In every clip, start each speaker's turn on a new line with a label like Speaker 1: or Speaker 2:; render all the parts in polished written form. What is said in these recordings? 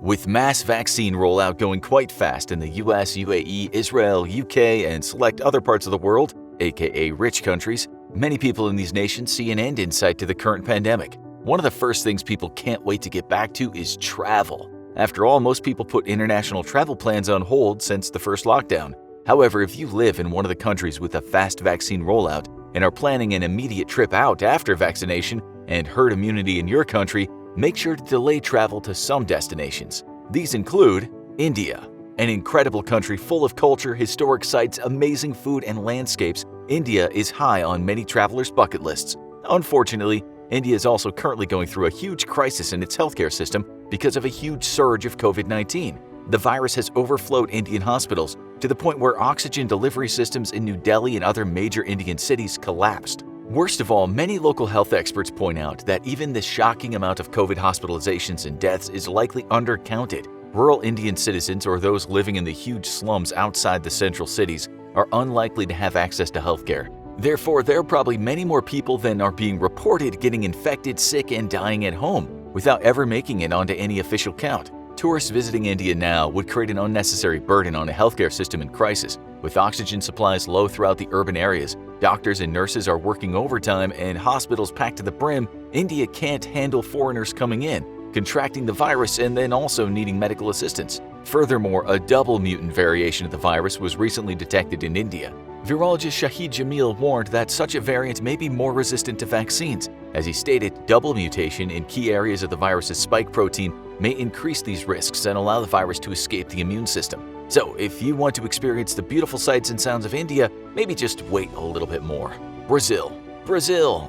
Speaker 1: With mass vaccine rollout going quite fast in the US, UAE, Israel, UK, and select other parts of the world, aka rich countries, many people in these nations see an end in sight to the current pandemic. One of the first things people can't wait to get back to is travel. After all, most people put international travel plans on hold since the first lockdown. However, if you live in one of the countries with a fast vaccine rollout and are planning an immediate trip out after vaccination and herd immunity in your country, make sure to delay travel to some destinations. These include India, an incredible country full of culture, historic sites, amazing food, and landscapes. India is high on many travelers' bucket lists. Unfortunately, India is also currently going through a huge crisis in its healthcare system because of a huge surge of COVID-19. The virus has overflowed Indian hospitals to the point where oxygen delivery systems in New Delhi and other major Indian cities collapsed. Worst of all, many local health experts point out that even the shocking amount of COVID hospitalizations and deaths is likely undercounted. Rural Indian citizens or those living in the huge slums outside the central cities are unlikely to have access to healthcare. Therefore, there are probably many more people than are being reported getting infected, sick, and dying at home without ever making it onto any official count. Tourists visiting India now would create an unnecessary burden on a healthcare system in crisis. With oxygen supplies low throughout the urban areas, doctors and nurses are working overtime, and hospitals packed to the brim, India can't handle foreigners coming in, contracting the virus, and then also needing medical assistance. Furthermore, a double mutant variation of the virus was recently detected in India. Virologist Shahid Jamil warned that such a variant may be more resistant to vaccines. As he stated, double mutation in key areas of the virus's spike protein may increase these risks and allow the virus to escape the immune system. So, if you want to experience the beautiful sights and sounds of India, maybe just wait a little bit more. Brazil.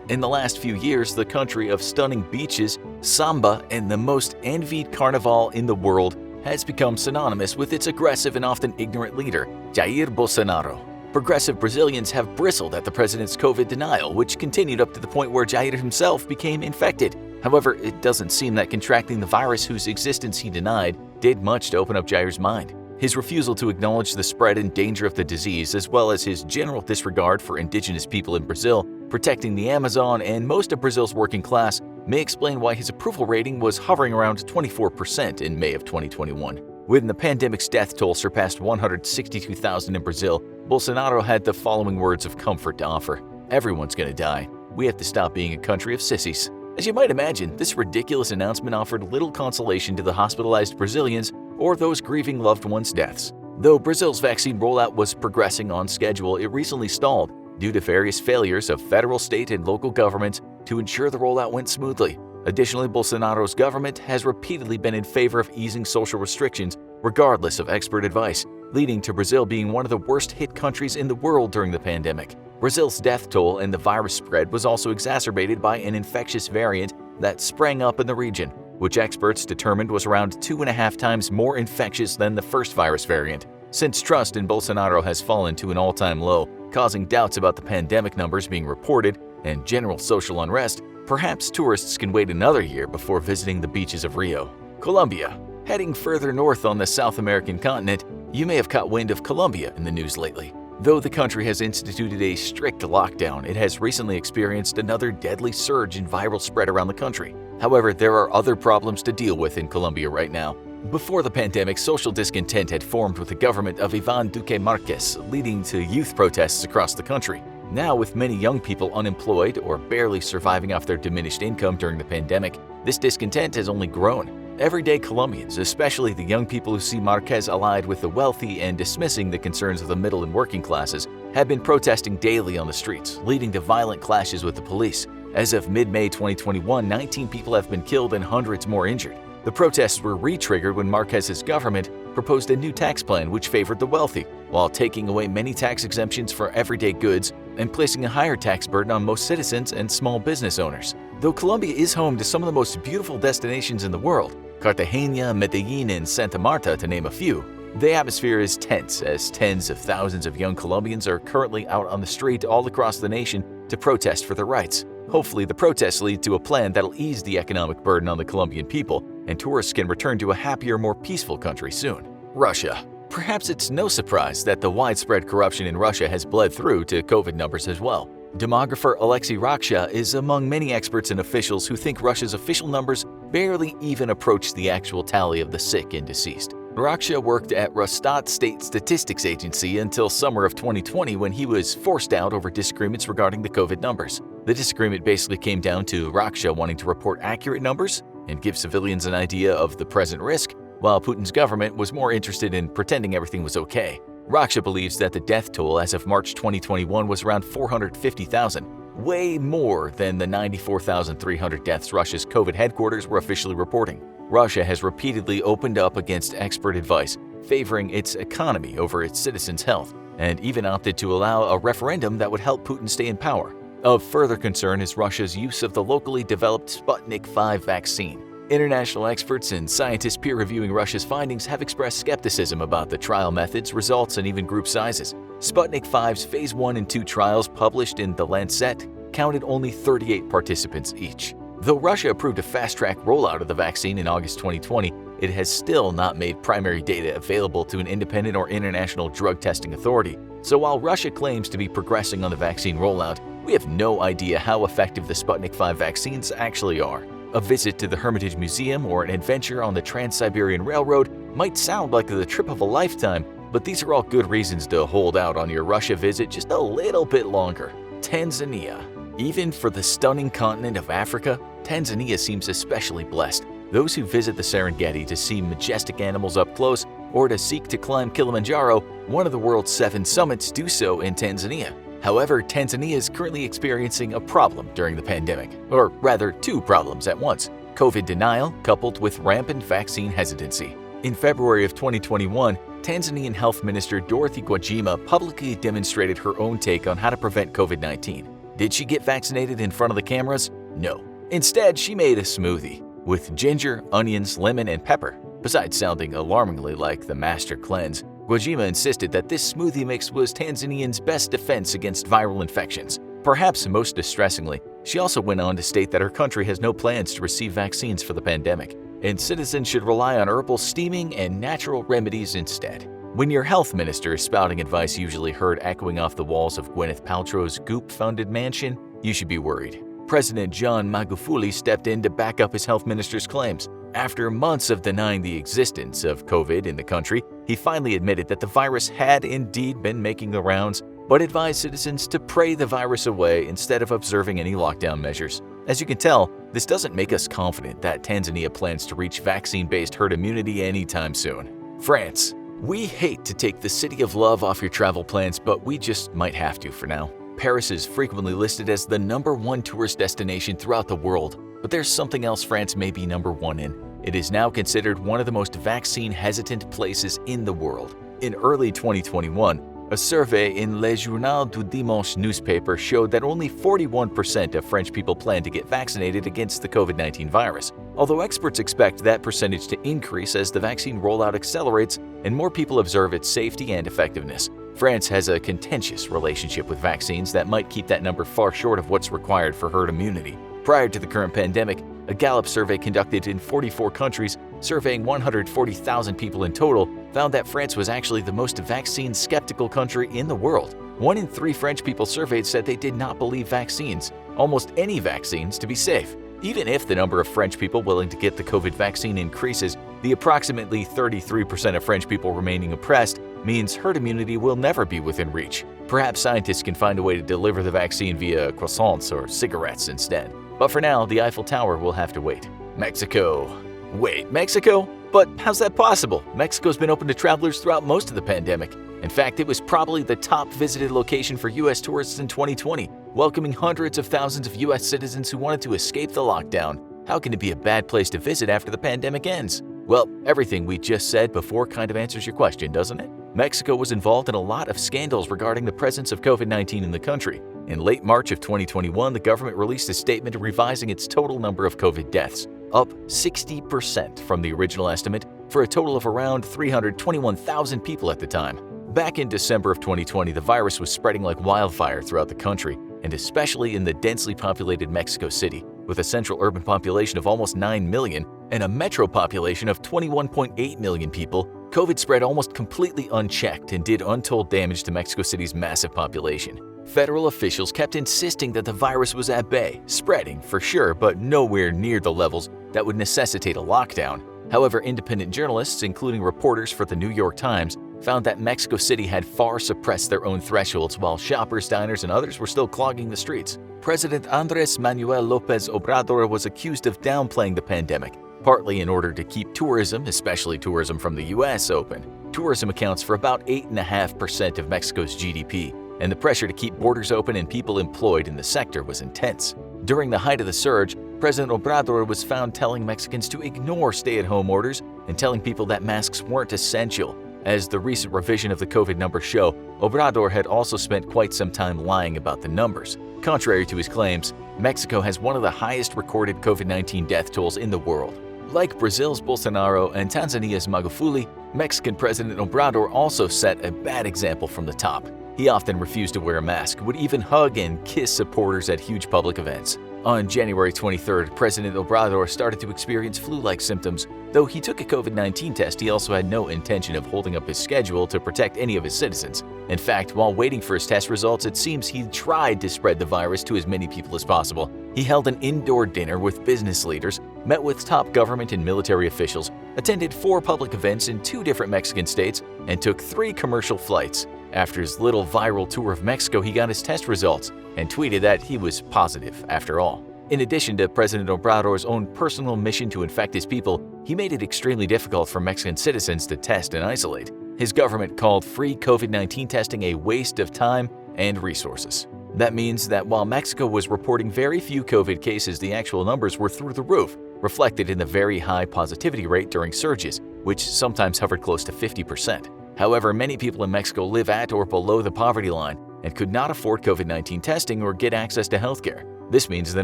Speaker 1: In the last few years, the country of stunning beaches, samba, and the most envied carnival in the world has become synonymous with its aggressive and often ignorant leader, Jair Bolsonaro. Progressive Brazilians have bristled at the president's COVID denial, which continued up to the point where Jair himself became infected. However, it doesn't seem that contracting the virus whose existence he denied did much to open up Jair's mind. His refusal to acknowledge the spread and danger of the disease, as well as his general disregard for indigenous people in Brazil, protecting the Amazon, and most of Brazil's working class, may explain why his approval rating was hovering around 24% in May of 2021. When the pandemic's death toll surpassed 162,000 in Brazil, Bolsonaro had the following words of comfort to offer: "Everyone's gonna die. We have to stop being a country of sissies." As you might imagine, this ridiculous announcement offered little consolation to the hospitalized Brazilians or those grieving loved ones' deaths. Though Brazil's vaccine rollout was progressing on schedule, it recently stalled due to various failures of federal, state, and local governments to ensure the rollout went smoothly. Additionally, Bolsonaro's government has repeatedly been in favor of easing social restrictions regardless of expert advice, leading to Brazil being one of the worst-hit countries in the world during the pandemic. Brazil's death toll and the virus spread was also exacerbated by an infectious variant that sprang up in the region, which experts determined was around 2.5 times more infectious than the first virus variant. Since trust in Bolsonaro has fallen to an all-time low, causing doubts about the pandemic numbers being reported and general social unrest, perhaps tourists can wait another year before visiting the beaches of Rio. Colombia. Heading further north on the South American continent, you may have caught wind of Colombia in the news lately. Though the country has instituted a strict lockdown, it has recently experienced another deadly surge in viral spread around the country. However, there are other problems to deal with in Colombia right now. Before the pandemic, social discontent had formed with the government of Iván Duque Marquez, leading to youth protests across the country. Now, with many young people unemployed or barely surviving off their diminished income during the pandemic, this discontent has only grown. Everyday Colombians, especially the young people who see Marquez allied with the wealthy and dismissing the concerns of the middle and working classes, have been protesting daily on the streets, leading to violent clashes with the police. As of mid-May 2021, 19 people have been killed and hundreds more injured. The protests were re-triggered when Marquez's government proposed a new tax plan which favored the wealthy, while taking away many tax exemptions for everyday goods and placing a higher tax burden on most citizens and small business owners. Though Colombia is home to some of the most beautiful destinations in the world, Cartagena, Medellin, and Santa Marta to name a few, the atmosphere is tense as tens of thousands of young Colombians are currently out on the street all across the nation to protest for their rights. Hopefully, the protests lead to a plan that'll ease the economic burden on the Colombian people, and tourists can return to a happier, more peaceful country soon. Russia. Perhaps it's no surprise that the widespread corruption in Russia has bled through to COVID numbers as well. Demographer Alexei Raksha is among many experts and officials who think Russia's official numbers barely even approached the actual tally of the sick and deceased. Raksha worked at Rostat State Statistics Agency until summer of 2020 when he was forced out over disagreements regarding the COVID numbers. The disagreement basically came down to Raksha wanting to report accurate numbers and give civilians an idea of the present risk, while Putin's government was more interested in pretending everything was okay. Raksha believes that the death toll as of March 2021 was around 450,000, way more than the 94,300 deaths Russia's COVID headquarters were officially reporting. Russia has repeatedly opened up against expert advice, favoring its economy over its citizens' health, and even opted to allow a referendum that would help Putin stay in power. Of further concern is Russia's use of the locally developed Sputnik V vaccine. International experts and scientists peer-reviewing Russia's findings have expressed skepticism about the trial methods, results, and even group sizes. Sputnik V's Phase 1 and 2 trials published in The Lancet counted only 38 participants each. Though Russia approved a fast-track rollout of the vaccine in August 2020, it has still not made primary data available to an independent or international drug testing authority. So while Russia claims to be progressing on the vaccine rollout, we have no idea how effective the Sputnik V vaccines actually are. A visit to the Hermitage Museum or an adventure on the Trans-Siberian Railroad might sound like the trip of a lifetime, but these are all good reasons to hold out on your Russia visit just a little bit longer. Tanzania. Even for the stunning continent of Africa, Tanzania seems especially blessed. Those who visit the Serengeti to see majestic animals up close or to seek to climb Kilimanjaro, one of the world's 7 summits, do so in Tanzania. However, Tanzania is currently experiencing a problem during the pandemic, or rather 2 problems at once: COVID denial coupled with rampant vaccine hesitancy. In February of 2021, Tanzanian Health Minister Dorothy Gwajima publicly demonstrated her own take on how to prevent COVID-19. Did she get vaccinated in front of the cameras? No. Instead, she made a smoothie with ginger, onions, lemon, and pepper. Besides sounding alarmingly like the Master Cleanse, Gwajima insisted that this smoothie mix was Tanzanians' best defense against viral infections. Perhaps most distressingly, she also went on to state that her country has no plans to receive vaccines for the pandemic, and citizens should rely on herbal steaming and natural remedies instead. When your health minister is spouting advice usually heard echoing off the walls of Gwyneth Paltrow's Goop-funded mansion, you should be worried. President John Magufuli stepped in to back up his health minister's claims. After months of denying the existence of COVID in the country, he finally admitted that the virus had indeed been making the rounds, but advised citizens to pray the virus away instead of observing any lockdown measures. As you can tell, this doesn't make us confident that Tanzania plans to reach vaccine-based herd immunity anytime soon. France. We hate to take the city of love off your travel plans, but we just might have to for now. Paris is frequently listed as the #1 tourist destination throughout the world, but there's something else France may be #1 in. It is now considered one of the most vaccine-hesitant places in the world. In early 2021, a survey in Le Journal du Dimanche newspaper showed that only 41% of French people plan to get vaccinated against the COVID-19 virus, although experts expect that percentage to increase as the vaccine rollout accelerates and more people observe its safety and effectiveness. France has a contentious relationship with vaccines that might keep that number far short of what's required for herd immunity. Prior to the current pandemic, a Gallup survey conducted in 44 countries, surveying 140,000 people in total, found that France was actually the most vaccine-skeptical country in the world. 1 in 3 French people surveyed said they did not believe vaccines, almost any vaccines, to be safe. Even if the number of French people willing to get the COVID vaccine increases, the approximately 33% of French people remaining oppressed means herd immunity will never be within reach. Perhaps scientists can find a way to deliver the vaccine via croissants or cigarettes instead. But for now, the Eiffel Tower will have to wait. Mexico. Wait, Mexico? But how's that possible? Mexico's been open to travelers throughout most of the pandemic. In fact, it was probably the top visited location for U.S. tourists in 2020, welcoming hundreds of thousands of U.S. citizens who wanted to escape the lockdown. How can it be a bad place to visit after the pandemic ends? Well, everything we just said before kind of answers your question, doesn't it? Mexico was involved in a lot of scandals regarding the presence of COVID-19 in the country. In late March of 2021, the government released a statement revising its total number of COVID deaths, up 60% from the original estimate, for a total of around 321,000 people at the time. Back in December of 2020, the virus was spreading like wildfire throughout the country, and especially in the densely populated Mexico City, with a central urban population of almost 9 million and a metro population of 21.8 million people. COVID spread almost completely unchecked and did untold damage to Mexico City's massive population. Federal officials kept insisting that the virus was at bay, spreading for sure, but nowhere near the levels that would necessitate a lockdown. However, independent journalists, including reporters for the New York Times, found that Mexico City had far suppressed their own thresholds while shoppers, diners, and others were still clogging the streets. President Andrés Manuel López Obrador was accused of downplaying the pandemic, partly in order to keep tourism, especially tourism from the U.S., open. Tourism accounts for about 8.5% of Mexico's GDP, and the pressure to keep borders open and people employed in the sector was intense. During the height of the surge, President Obrador was found telling Mexicans to ignore stay-at-home orders and telling people that masks weren't essential. As the recent revision of the COVID numbers show, Obrador had also spent quite some time lying about the numbers. Contrary to his claims, Mexico has one of the highest recorded COVID-19 death tolls in the world. Like Brazil's Bolsonaro and Tanzania's Magufuli, Mexican President Obrador also set a bad example from the top. He often refused to wear a mask, would even hug and kiss supporters at huge public events. On January 23rd, President Obrador started to experience flu-like symptoms. Though he took a COVID-19 test, he also had no intention of holding up his schedule to protect any of his citizens. In fact, while waiting for his test results, it seems he tried to spread the virus to as many people as possible. He held an indoor dinner with business leaders, met with top government and military officials, attended 4 public events in 2 different Mexican states, and took 3 commercial flights. After his little viral tour of Mexico, he got his test results and tweeted that he was positive after all. In addition to President Obrador's own personal mission to infect his people, he made it extremely difficult for Mexican citizens to test and isolate. His government called free COVID-19 testing a waste of time and resources. That means that while Mexico was reporting very few COVID cases, the actual numbers were through the roof, reflected in the very high positivity rate during surges, which sometimes hovered close to 50%. However, many people in Mexico live at or below the poverty line and could not afford COVID-19 testing or get access to healthcare. This means the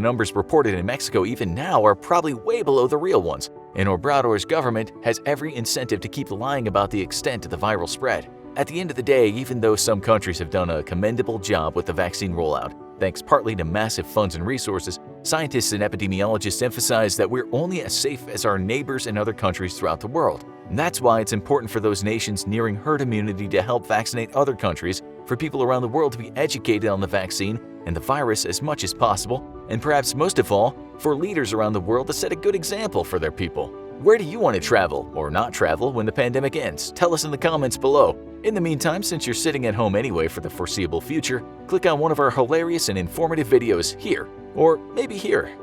Speaker 1: numbers reported in Mexico even now are probably way below the real ones, and Obrador's government has every incentive to keep lying about the extent of the viral spread. At the end of the day, even though some countries have done a commendable job with the vaccine rollout, thanks partly to massive funds and resources, scientists and epidemiologists emphasize that we're only as safe as our neighbors in other countries throughout the world. And that's why it's important for those nations nearing herd immunity to help vaccinate other countries, for people around the world to be educated on the vaccine and the virus as much as possible, and perhaps most of all, for leaders around the world to set a good example for their people. Where do you want to travel or not travel when the pandemic ends? Tell us in the comments below. In the meantime, since you're sitting at home anyway for the foreseeable future, click on one of our hilarious and informative videos here, or maybe here.